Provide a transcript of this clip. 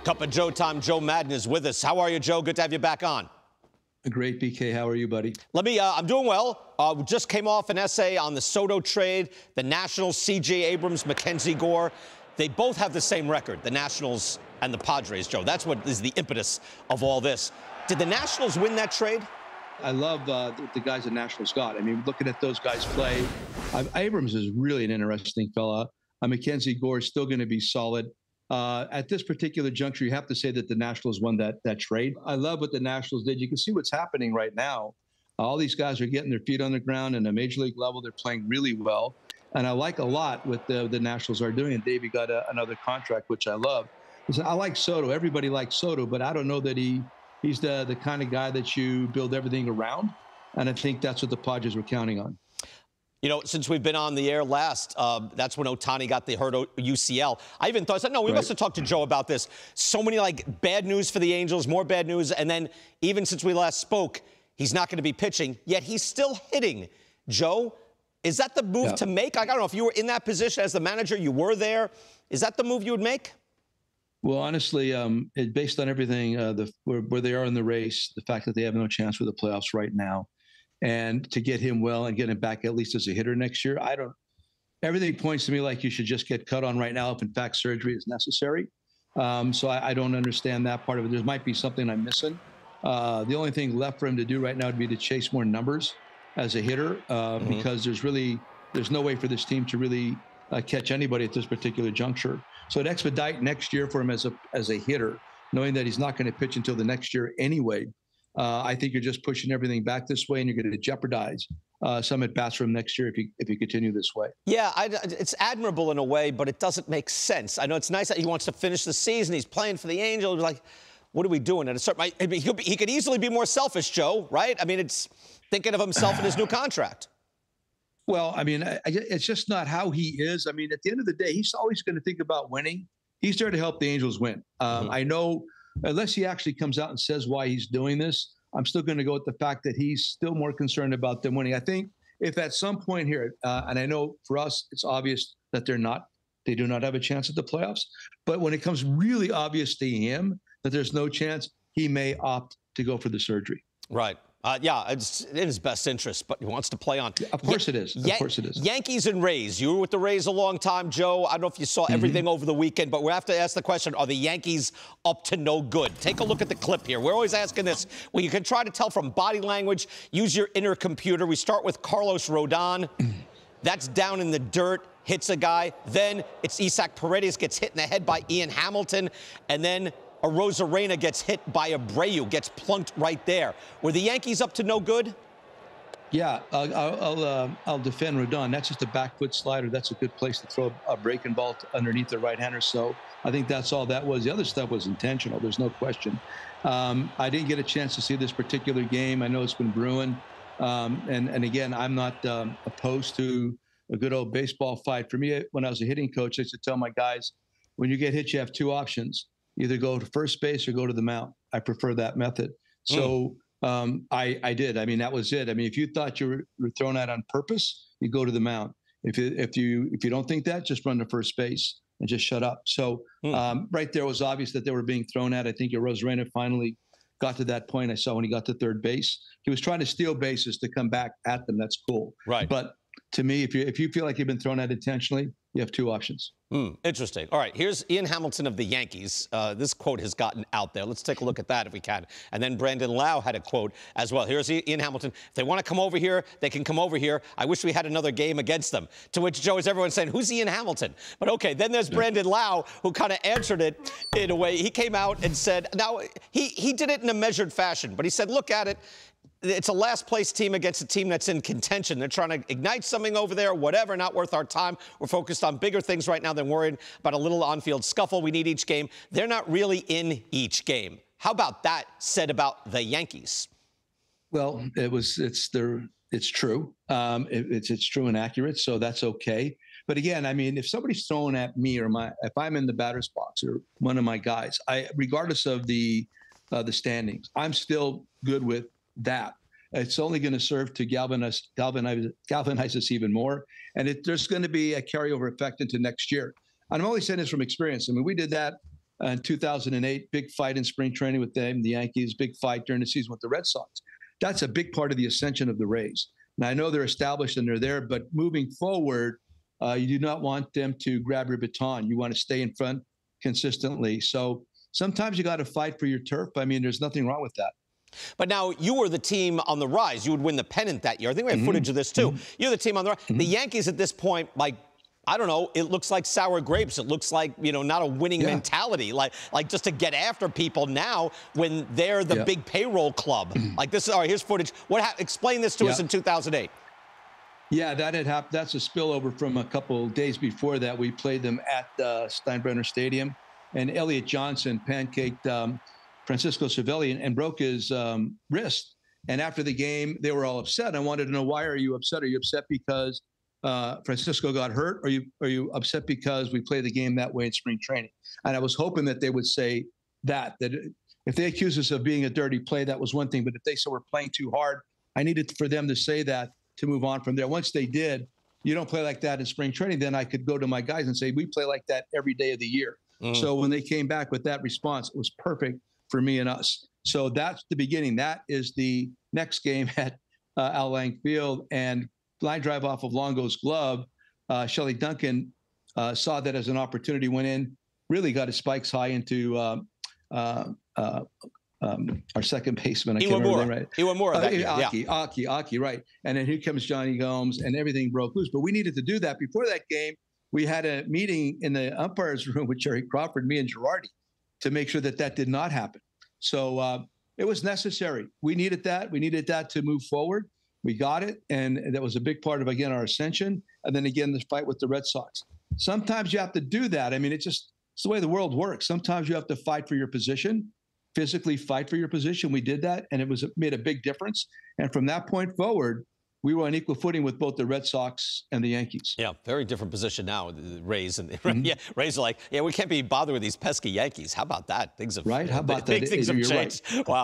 Cup of Joe time. Joe Maddon is with us. How are you, Joe? Good to have you back on. Great, BK. How are you, buddy? I'm doing well. We just came off an essay on the Soto trade, the Nationals, C.J. Abrams, Mackenzie Gore. They both have the same record, the Nationals and the Padres, Joe. That's what is the impetus of all this. Did the Nationals win that trade? I love the guys the Nationals got. I mean, looking at those guys play, Abrams is really an interesting fella. Mackenzie Gore is still going to be solid. At this particular juncture, you have to say that the Nationals won that trade. I love what the Nationals did. You can see what's happening right now. All these guys are getting their feet on the ground, and at a major league level, they're playing really well. And I like a lot what the Nationals are doing. And Davey got another contract, which I love. Listen, I like Soto. Everybody likes Soto, but I don't know that he's the kind of guy that you build everything around. And I think that's what the Padres were counting on. You know, since we've been on the air last, that's when Ohtani got the hurt UCL. I even thought, we must have talked to Joe about this. So many, bad news for the Angels, more bad news. And then even since we last spoke, he's not going to be pitching, yet he's still hitting. Joe, is that the move to make? I don't know if you were in that position as the manager, you were there. Is that the move you would make? Well, honestly, based on everything, where they are in the race, the fact that they have no chance for the playoffs right now, and to get him well and get him back at least as a hitter next year, everything points to me like you should just get cut on right now if, in fact, surgery is necessary. So I don't understand that part of it. There might be something I'm missing. The only thing left for him to do right now would be to chase more numbers as a hitter because there's no way for this team to really catch anybody at this particular juncture. So it expedite next year for him as a hitter, knowing that he's not going to pitch until the next year anyway. I think you're just pushing everything back this way, and you're going to jeopardize some at-bats for him next year if you continue this way. Yeah, it's admirable in a way, but it doesn't make sense. I know it's nice that he wants to finish the season. He's playing for the Angels. Like, what are we doing? At a certain, he could easily be more selfish, Joe, right? I mean, it's thinking of himself in his new contract. Well, I mean, it's just not how he is. I mean, at the end of the day, he's always going to think about winning. He's there to help the Angels win. I know, unless he actually comes out and says why he's doing this, I'm still going to go with the fact that he's still more concerned about them winning. I think if at some point here, and I know for us, it's obvious that they do not have a chance at the playoffs, but when it comes really obvious to him that there's no chance, he may opt to go for the surgery. Right. It's in his best interest, but he wants to play on. Of course it is. Of course it is. Yankees and Rays. You were with the Rays a long time, Joe. I don't know if you saw everything over the weekend, but we have to ask the question, are the Yankees up to no good? Take a look at the clip here. We're always asking this. Well, you can try to tell from body language. Use your inner computer. We start with Carlos Rodon. That's down in the dirt, hits a guy. Then it's Isaac Paredes gets hit in the head by Ian Hamilton. And then Rosarena gets hit by Abreu, gets plunked right there. Were the Yankees up to no good? Yeah, I'll defend Rodon. That's just a back foot slider. That's a good place to throw a breaking ball underneath the right-hander. So I think that's all that was. The other stuff was intentional. There's no question. I didn't get a chance to see this particular game. I know it's been brewing. And again, I'm not opposed to a good old baseball fight. For me, when I was a hitting coach, I used to tell my guys, when you get hit, you have two options. Either go to first base or go to the mound. I prefer that method. So I did. I mean, that was it. I mean, if you thought you were thrown out on purpose, you go to the mound. If you don't think that, just run to first base and just shut up. So right there, it was obvious that they were being thrown at. I think Rosarena finally got to that point. I saw when he got to third base. He was trying to steal bases to come back at them. That's cool. Right. But to me, if you feel like you've been thrown at intentionally, you have two options. Interesting. All right, here's Ian Hamilton of the Yankees. This quote has gotten out there. Let's take a look at that if we can. And then Brandon Lau had a quote as well. Here's Ian Hamilton. If they want to come over here, they can come over here. I wish we had another game against them. To which Joe is everyone saying, who's Ian Hamilton? But okay, then there's Brandon Lau, who kind of answered it in a way. He came out and said, now he did it in a measured fashion, but he said, look at it. It's a last-place team against a team that's in contention. They're trying to ignite something over there, whatever, not worth our time. We're focused on bigger things right now than worrying about a little on-field scuffle. We need each game. They're not really in each game. How about that said about the Yankees? Well, it's true. It's true and accurate, so that's okay. But again, I mean, if somebody's throwing at me or if I'm in the batter's box or one of my guys, regardless of the standings, I'm still good with that. It's only going to serve to galvanize us even more. And there's going to be a carryover effect into next year. And I'm only saying this from experience. I mean, we did that In 2008, big fight in spring training with them, the Yankees, big fight during the season with the Red Sox. That's a big part of the ascension of the Rays. And I know they're established and they're there, but moving forward, you do not want them to grab your baton. You want to stay in front consistently. So sometimes you got to fight for your turf. I mean, there's nothing wrong with that. But now you were the team on the rise. You would win the pennant that year. I think we have footage of this, too. You're the team on the rise. The Yankees at this point, like, I don't know, it looks like sour grapes. It looks like, not a winning mentality, like just to get after people now when they're the big payroll club. Like this, all right, here's footage. Explain this to us in 2008. Yeah, that had happened. That's a spillover from a couple days before that. We played them at Steinbrenner Stadium, and Elliot Johnson pancaked Francisco Cervelli and broke his wrist. And after the game, they were all upset. I wanted to know, why are you upset? Are you upset because Francisco got hurt? Or are you upset because we played the game that way in spring training? And I was hoping that they would say that if they accuse us of being a dirty play, that was one thing. But if they said we're playing too hard, I needed for them to say that to move on from there. Once they did, you don't play like that in spring training, then I could go to my guys and say, we play like that every day of the year. So when they came back with that response, it was perfect for me and us. So that's the beginning. That is the next game at Al Lang Field, and line drive off of Longo's glove. Shelley Duncan saw that as an opportunity, went in, really got his spikes high into our second baseman. I can't remember his name right. Iwamura that year. Aki, right. And then here comes Johnny Gomes, and everything broke loose. But we needed to do that. Before that game, we had a meeting in the umpire's room with Jerry Crawford, me and Girardi, to make sure that that did not happen. So it was necessary. We needed that. We needed that to move forward. We got it, and that was a big part of, again, our ascension. And then, again, the fight with the Red Sox. Sometimes you have to do that. I mean, it's the way the world works. Sometimes you have to fight for your position, physically fight for your position. We did that, and it made a big difference. And from that point forward, we were on equal footing with both the Red Sox and the Yankees. Yeah, very different position now with the Rays. And Rays are like, we can't be bothered with these pesky Yankees. How about that? Things have right. How about that? Things have changed. Right. Wow.